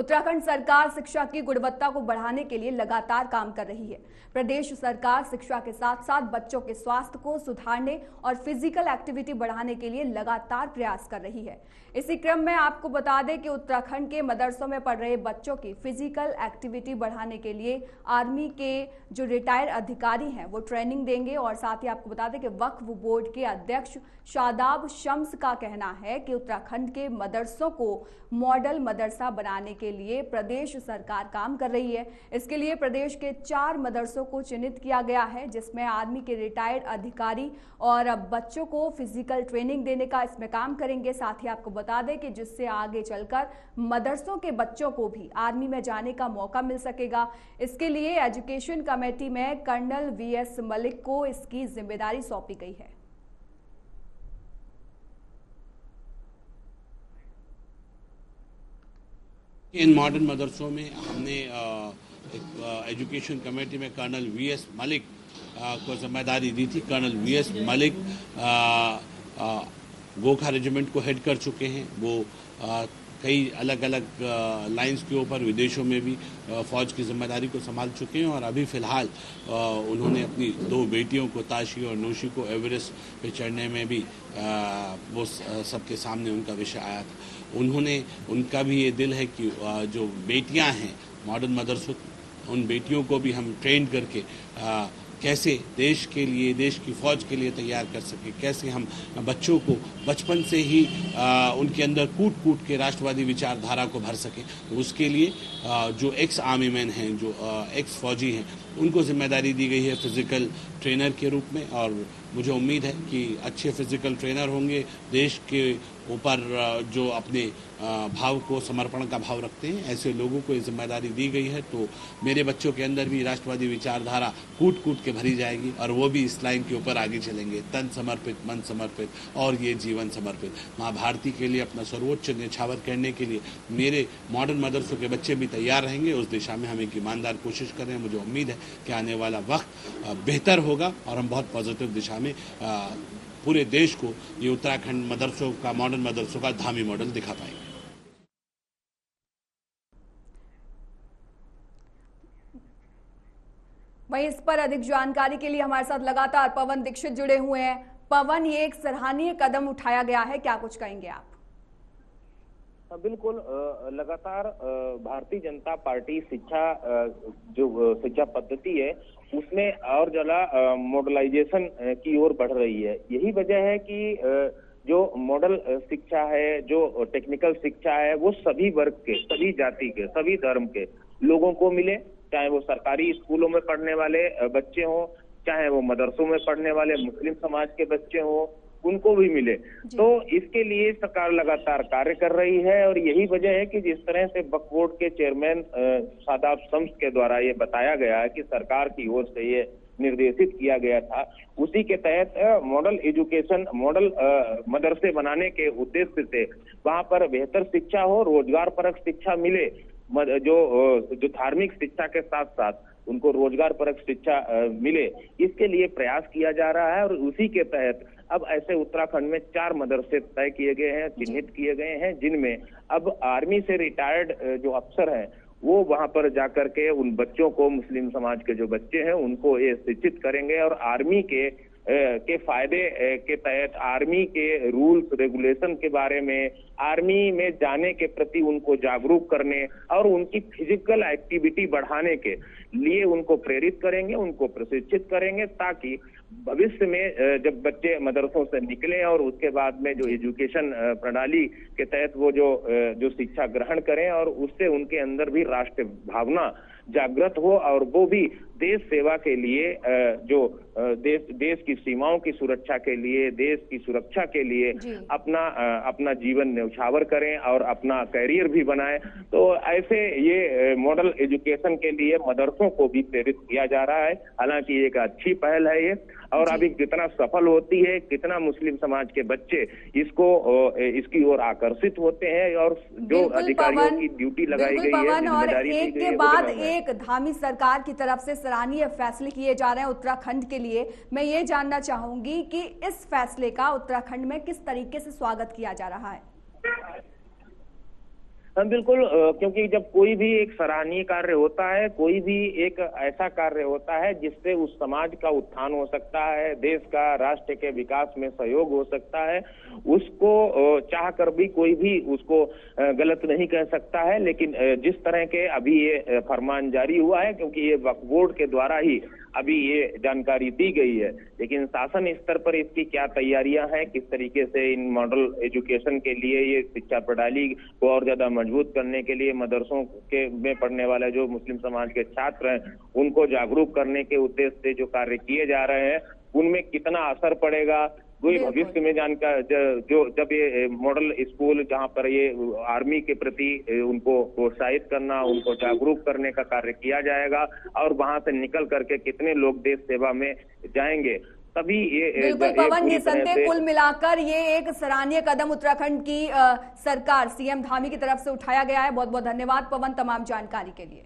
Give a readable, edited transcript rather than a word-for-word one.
उत्तराखंड सरकार शिक्षा की गुणवत्ता को बढ़ाने के लिए लगातार काम कर रही है। प्रदेश सरकार शिक्षा के साथ साथ बच्चों के स्वास्थ्य को सुधारने और फिजिकल एक्टिविटी बढ़ाने के लिए लगातार प्रयास कर रही है। इसी क्रम में आपको बता दें कि उत्तराखंड के मदरसों में पढ़ रहे बच्चों की फिजिकल एक्टिविटी बढ़ाने के लिए आर्मी के जो रिटायर्ड अधिकारी हैं वो ट्रेनिंग देंगे। और साथ ही आपको बता दें कि वक्फ बोर्ड के अध्यक्ष शादाब शम्स का कहना है कि उत्तराखंड के मदरसों को मॉडल मदरसा बनाने के लिए प्रदेश सरकार काम कर रही है। इसके लिए प्रदेश के 4 मदरसों को चिन्हित किया गया है, जिसमें आर्मी के रिटायर्ड अधिकारी और बच्चों को फिजिकल ट्रेनिंग देने का इसमें काम करेंगे। साथ ही आपको बता दें कि जिससे आगे चलकर मदरसों के बच्चों को भी आर्मी में जाने का मौका मिल सकेगा। इसके लिए एजुकेशन कमेटी में कर्नल वीएस मलिक को इसकी जिम्मेदारी सौंपी गई है। इन मॉडर्न मदरसों में हमने एजुकेशन कमेटी में कर्नल वीएस मलिक को जिम्मेदारी दी थी। Colonel VS Malik Gorkha regiment को हेड कर चुके हैं। वो कई अलग अलग लाइंस के ऊपर विदेशों में भी फौज की जिम्मेदारी को संभाल चुके हैं और अभी फ़िलहाल उन्होंने अपनी 2 बेटियों को, ताशी और नोशी को, एवरेस्ट पे चढ़ने में भी वो सबके सामने उनका विषय आया था। उनका भी ये दिल है कि जो बेटियां हैं मॉडर्न मदरसों, उन बेटियों को भी हम ट्रेन करके कैसे देश के लिए, देश की फौज के लिए तैयार कर सके, कैसे हम बच्चों को बचपन से ही उनके अंदर कूट कूट के राष्ट्रवादी विचारधारा को भर सके। तो उसके लिए जो एक्स आर्मी मैन हैं, जो एक्स फौजी हैं, उनको जिम्मेदारी दी गई है फिजिकल ट्रेनर के रूप में। और मुझे उम्मीद है कि अच्छे फिजिकल ट्रेनर होंगे, देश के ऊपर जो अपने भाव को, समर्पण का भाव रखते हैं, ऐसे लोगों को ये जिम्मेदारी दी गई है। तो मेरे बच्चों के अंदर भी राष्ट्रवादी विचारधारा कूट कूट के भरी जाएगी और वो भी इस लाइन के ऊपर आगे चलेंगे, तन समर्पित, मन समर्पित और ये जीवन समर्पित। माँ भारती के लिए अपना सर्वोच्च न्यौछावर करने के लिए मेरे मॉडर्न मदरसों के बच्चे भी तैयार रहेंगे। उस दिशा में हम एक ईमानदार कोशिश कर रहे हैं। मुझे उम्मीद है कि आने वाला वक्त बेहतर होगा और हम बहुत पॉजिटिव दिशा में पूरे देश को ये उत्तराखंड मदरसों का, मॉडर्न मदरसों का धामी मॉडल दिखा पाएंगे। वहीं इस पर अधिक जानकारी के लिए हमारे साथ लगातार पवन दीक्षित जुड़े हुए हैं। पवन, ये एक सराहनीय कदम उठाया गया है, क्या कुछ कहेंगे आप? बिल्कुल, लगातार भारतीय जनता पार्टी जो शिक्षा पद्धति है उसमें और ज्यादा मॉडलाइजेशन की ओर बढ़ रही है। यही वजह है कि जो मॉडल शिक्षा है, जो टेक्निकल शिक्षा है, वो सभी वर्ग के, सभी जाति के, सभी धर्म के लोगों को मिले, चाहे वो सरकारी स्कूलों में पढ़ने वाले बच्चे हों, चाहे वो मदरसों में पढ़ने वाले मुस्लिम समाज के बच्चे हों, उनको भी मिले। तो इसके लिए सरकार लगातार कार्य कर रही है और यही वजह है कि जिस तरह से वक्फ बोर्ड के चेयरमैन शादाब शम्स के द्वारा ये बताया गया है कि सरकार की ओर से ये निर्देशित किया गया था, उसी के तहत मॉडल एजुकेशन, मॉडल मदरसे बनाने के उद्देश्य से वहां पर बेहतर शिक्षा हो, रोजगार परक शिक्षा मिले, जो धार्मिक शिक्षा के साथ साथ उनको रोजगार परक शिक्षा मिले, इसके लिए प्रयास किया जा रहा है। और उसी के तहत अब ऐसे उत्तराखंड में 4 मदरसे तय किए गए हैं, चिन्हित किए गए हैं, जिनमें अब आर्मी से रिटायर्ड जो अफसर हैं वो वहां पर जाकर के उन बच्चों को, मुस्लिम समाज के जो बच्चे हैं उनको ये शिक्षित करेंगे और आर्मी के फायदे के तहत, आर्मी के रूल्स रेगुलेशन के बारे में, आर्मी में जाने के प्रति उनको जागरूक करने और उनकी फिजिकल एक्टिविटी बढ़ाने के लिए उनको प्रेरित करेंगे, उनको प्रशिक्षित करेंगे, ताकि भविष्य में जब बच्चे मदरसों से निकले और उसके बाद में जो एजुकेशन प्रणाली के तहत वो जो शिक्षा ग्रहण करें और उससे उनके अंदर भी राष्ट्र भावना जागृत हो और वो भी देश सेवा के लिए, जो देश की सीमाओं की सुरक्षा के लिए, देश की सुरक्षा के लिए अपना जीवन न्यौछावर करें और अपना करियर भी बनाएं। तो ऐसे ये मॉडल एजुकेशन के लिए मदरसों को भी प्रेरित किया जा रहा है। हालांकि एक अच्छी पहल है ये, और अभी कितना सफल होती है, कितना मुस्लिम समाज के बच्चे इसकी ओर आकर्षित होते हैं और जो अधिकारियों की ड्यूटी लगाई गई है, जिम्मेदारी दी गई है, एक के बाद एक धामी सरकार की तरफ से सराहनीय फैसले किए जा रहे हैं उत्तराखंड के लिए। मैं ये जानना चाहूंगी कि इस फैसले का उत्तराखंड में किस तरीके से स्वागत किया जा रहा है? हाँ बिल्कुल, क्योंकि जब कोई भी एक सराहनीय कार्य होता है, कोई भी एक ऐसा कार्य होता है जिससे उस समाज का उत्थान हो सकता है, देश का, राष्ट्र के विकास में सहयोग हो सकता है, उसको चाह कर भी कोई भी उसको गलत नहीं कह सकता है। लेकिन जिस तरह के अभी ये फरमान जारी हुआ है, क्योंकि ये वक्फ बोर्ड के द्वारा ही अभी ये जानकारी दी गई है, लेकिन शासन स्तर पर इसकी क्या तैयारियां हैं, किस तरीके से इन मॉडल एजुकेशन के लिए, ये शिक्षा प्रणाली को और ज्यादा मजबूत करने के लिए मदरसों के में पढ़ने वाले जो मुस्लिम समाज के छात्र हैं उनको जागरूक करने के उद्देश्य से जो कार्य किए जा रहे हैं, उनमें कितना असर पड़ेगा, कोई भविष्य में जानकर जो जब ये मॉडल स्कूल जहां पर ये आर्मी के प्रति उनको प्रोत्साहित करना, उनको जागरूक करने का कार्य किया जाएगा और वहां से निकल करके कितने लोग देश सेवा में जाएंगे, तभी ये बिल्कुल पवन, निसंदेह कुल मिलाकर ये एक सराहनीय कदम उत्तराखंड की सरकार सीएम धामी की तरफ से उठाया गया है। बहुत बहुत धन्यवाद पवन तमाम जानकारी के लिए।